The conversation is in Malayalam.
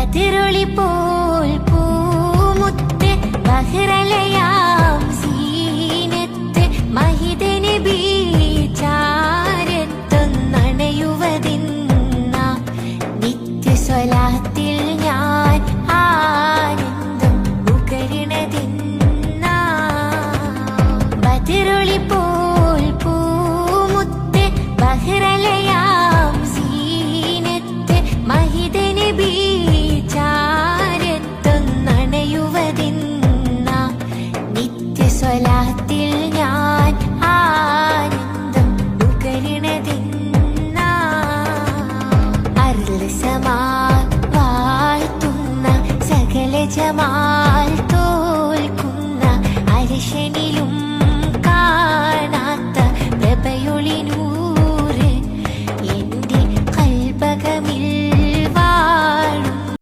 ബദറുളി പോൽ പൂമുത്ത് ബഹ്റലയാം സീനത്ത് മഹിദ നബി ചാരത്തൊന്നണയുവതിന്ന നിത്യ സ്വലാത്തിൽ ഞാൻ ആനന്ദം ഉകരണതിന്ന ബദറുളി പോൽ പൂമുത്ത് ബഹ്റലയാം സീനത്ത് മഹിദ നബി ചാരത്തൊന്നണയുവതിന്ന നിത്യ സ്വലാത്തിൽ ഞാൻ ആനന്ദം ഉകരണതിന്ന അർള് സമാ വാഴ്ത്തുന്ന സകല ജമാ